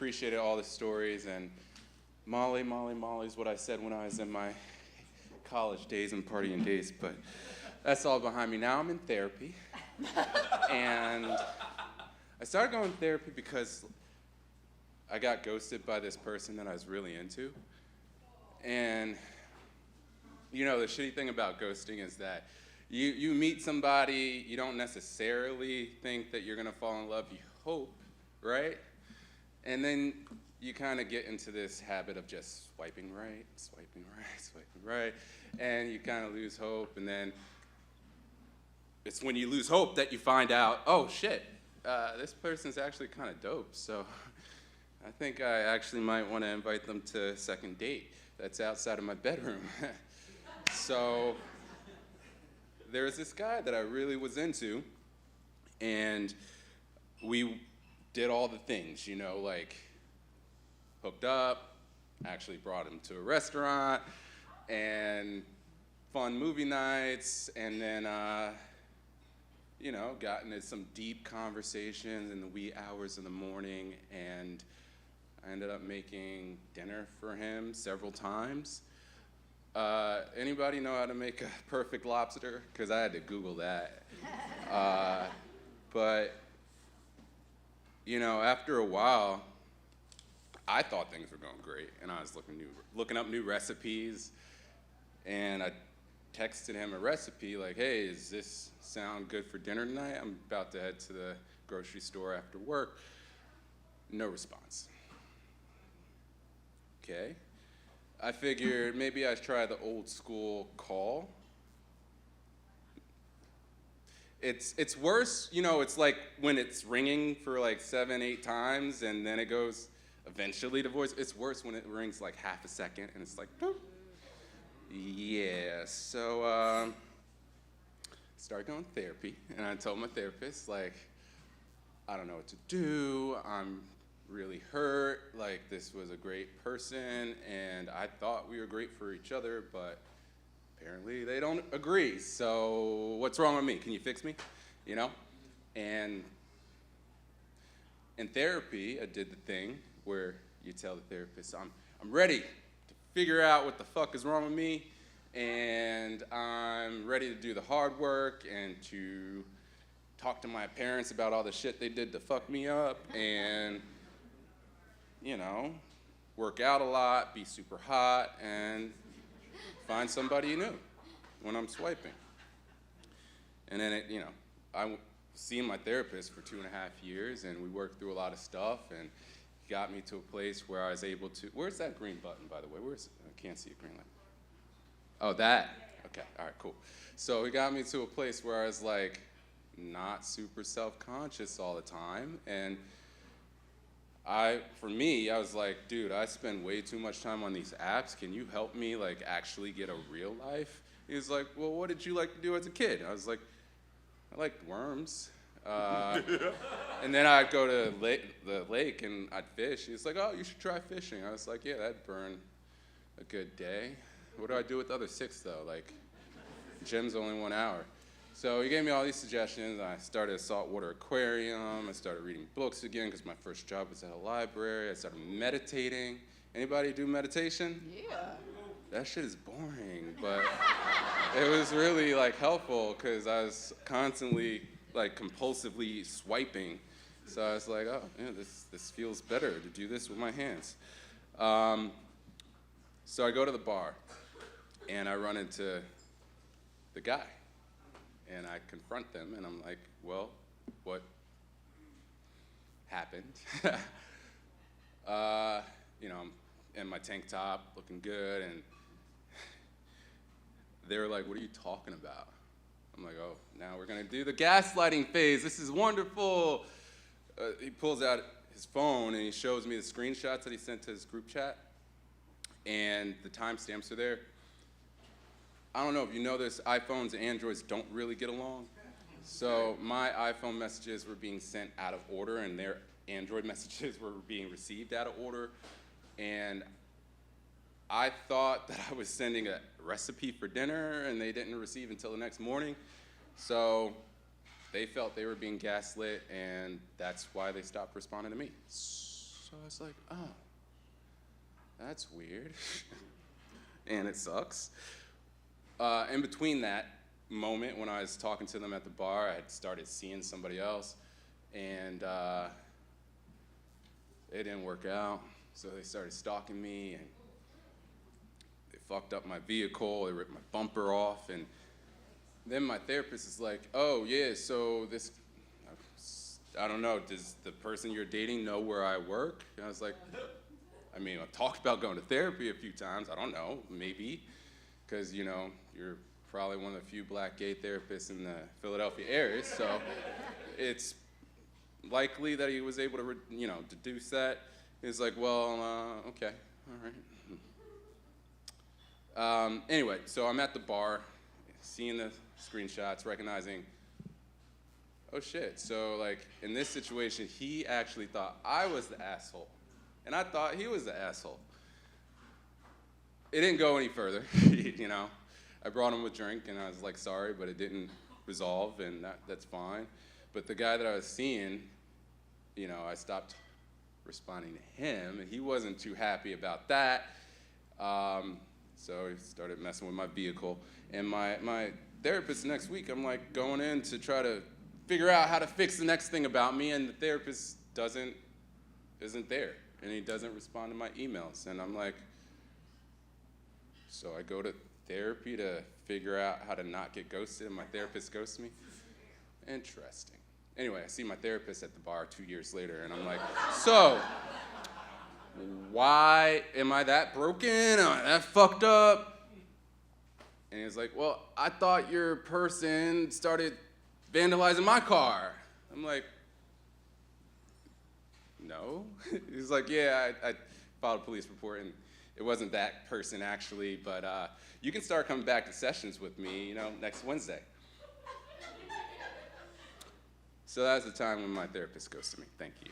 appreciated all the stories, and Molly's what I said when I was in my college days and partying days, but that's all behind me. Now I'm in therapy, and I started going to therapy because I got ghosted by this person that I was really into, and you know, the shitty thing about ghosting is that you meet somebody, you don't necessarily think that you're gonna fall in love, you hope, right? And then you kind of get into this habit of just swiping right, and you kind of lose hope, and then it's when you lose hope that you find out, oh shit, this person's actually kind of dope, so I think I actually might want to invite them to a second date that's outside of my bedroom. So there was this guy that I really was into, and we did all the things, you know, like hooked up, actually brought him to a restaurant, and fun movie nights, and then, you know, got into some deep conversations in the wee hours of the morning, and I ended up making dinner for him several times. Anybody know how to make a perfect lobster? Because I had to Google that. But, you know, after a while, I thought things were going great, and I was looking up new recipes, and I texted him a recipe like, hey, does this sound good for dinner tonight? I'm about to head to the grocery store after work. No response. Okay. I figured maybe I'd try the old school call. It's worse, you know, it's like when it's ringing for like 7, 8 times and then it goes eventually to voice. It's worse when it rings like half a second and it's like, boop. Yeah, so started going to therapy, and I told my therapist, like, I don't know what to do, I'm really hurt, like this was a great person and I thought we were great for each other, but apparently they don't agree, so what's wrong with me? Can you fix me? You know? And in therapy, I did the thing where you tell the therapist, I'm ready to figure out what the fuck is wrong with me, and I'm ready to do the hard work and to talk to my parents about all the shit they did to fuck me up, and you know, work out a lot, be super hot, and find somebody new when I'm swiping. And then, you know, I seen my therapist for 2.5 years, and we worked through a lot of stuff, and he got me to a place where I was able to, where's that green button, by the way? I can't see a green light. Oh, that? Okay, all right, cool. So he got me to a place where I was like, not super self-conscious all the time, and for me, I was like, dude, I spend way too much time on these apps. Can you help me, like, actually get a real life? He was like, well, what did you like to do as a kid? I was like, I liked worms. And then I'd go to the lake and I'd fish. He was like, oh, you should try fishing. I was like, yeah, that'd burn a good day. What do I do with the other 6, though? Like, gym's only 1 hour. So he gave me all these suggestions. I started a saltwater aquarium. I started reading books again because my first job was at a library. I started meditating. Anybody do meditation? Yeah. That shit is boring, but it was really like helpful because I was constantly like compulsively swiping. So I was like, oh, yeah, this feels better to do this with my hands. So I go to the bar and I run into the guy. And I confront them, and I'm like, well, what happened? You know, I'm in my tank top, looking good, and they were like, what are you talking about? I'm like, oh, now we're gonna do the gaslighting phase. This is wonderful. He pulls out his phone, and he shows me the screenshots that he sent to his group chat, and the timestamps are there. I don't know if you know this, iPhones and Androids don't really get along. So my iPhone messages were being sent out of order, and their Android messages were being received out of order. And I thought that I was sending a recipe for dinner, and they didn't receive until the next morning. So they felt they were being gaslit, and that's why they stopped responding to me. So So I was like, oh, that's weird. And it sucks. In between that moment when I was talking to them at the bar, I had started seeing somebody else, and it didn't work out. So they started stalking me, and they fucked up my vehicle, they ripped my bumper off, and then my therapist is like, oh yeah, so this, I don't know, does the person you're dating know where I work? And I was like, I mean, I've talked about going to therapy a few times, I don't know, maybe, because, you know, you're probably one of the few black gay therapists in the Philadelphia area, so it's likely that he was able to, you know, deduce that. He's like, well, okay, all right. Anyway, so I'm at the bar, seeing the screenshots, recognizing, oh shit, so like in this situation, he actually thought I was the asshole, and I thought he was the asshole. It didn't go any further, you know. I brought him a drink, and I was like, sorry, but it didn't resolve, and that's fine. But the guy that I was seeing, you know, I stopped responding to him, and he wasn't too happy about that. So he started messing with my vehicle. And my therapist next week, I'm like going in to try to figure out how to fix the next thing about me, and the therapist isn't there, and he doesn't respond to my emails. And I'm like, so I go to therapy to figure out how to not get ghosted, and my therapist ghosts me? Interesting. Anyway, I see my therapist at the bar 2 years later, and I'm like, so, why am I that broken? Am I that fucked up? And he's like, well, I thought your person started vandalizing my car. I'm like, no. He's like, yeah, I filed a police report, and it wasn't that person actually, but you can start coming back to sessions with me, you know, next Wednesday. So that was the time when my therapist goes to me. Thank you.